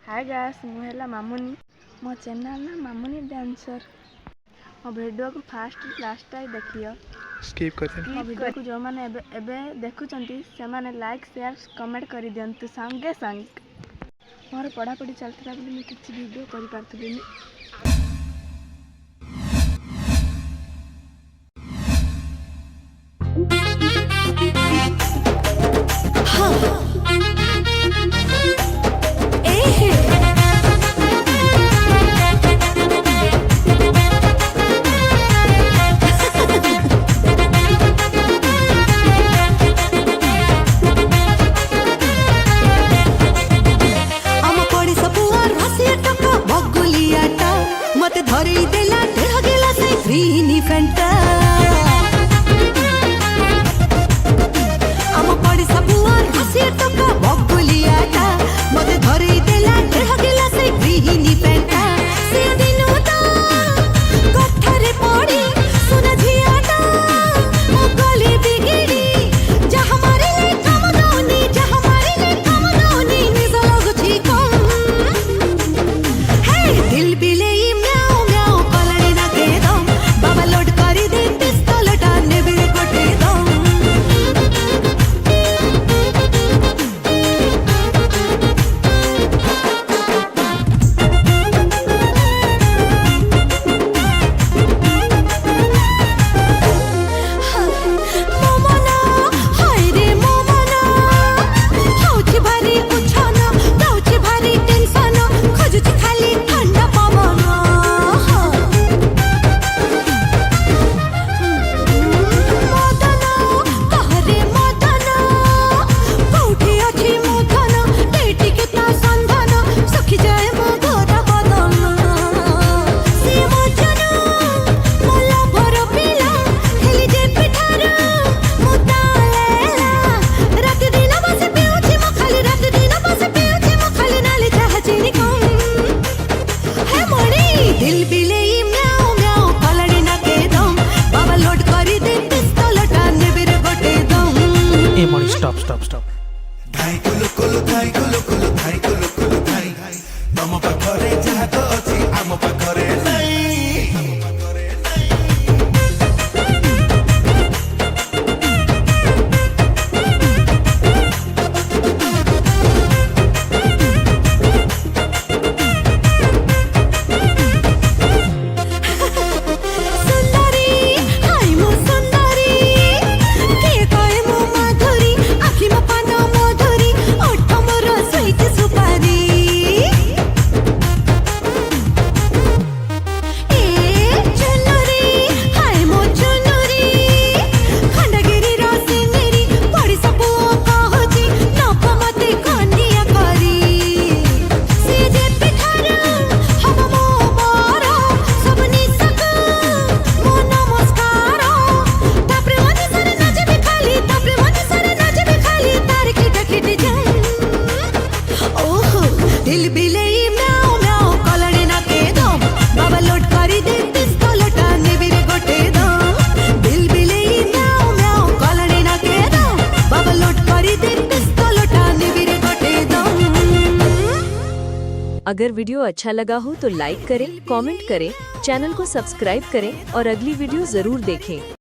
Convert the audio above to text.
Hi guys मुझे मामुनी मो channel ना मामुनी डांसर मो वीडियो को फास्ट लास्ट टाइम देखियो स्किप कर मो वीडियो को जो माने एबे देखुचंती से माने लाइक शेयर कमेंट कर दियंतु संगे संग मोर पढ़ा पढ़ी चलतला बोली मैं किछि वीडियो करि पारथुनी। मत धरी देला देह गेला से ग्रीनी फेंटा आम पड़ी सबुआ हसी टका बगुलियाटा मत धरी देला देह गेला से ग्रीनी फेंटा से दिनो ता कठरे पड़ी सुन झियाटा ओ गली बिगिड़ी जा हमारे ले काम दोनी जा हमारे ले काम दोनी निज लगुची कम हे दिल बिले स्टॉप धाई कुलु कुलु धाई कुलु कुलु धाई कुलु कुलु धाई तम पाखरे जहा तो अछि आम पाखरे नाही। अगर वीडियो अच्छा लगा हो तो लाइक करें, कमेंट करें, चैनल को सब्सक्राइब करें और अगली वीडियो जरूर देखें।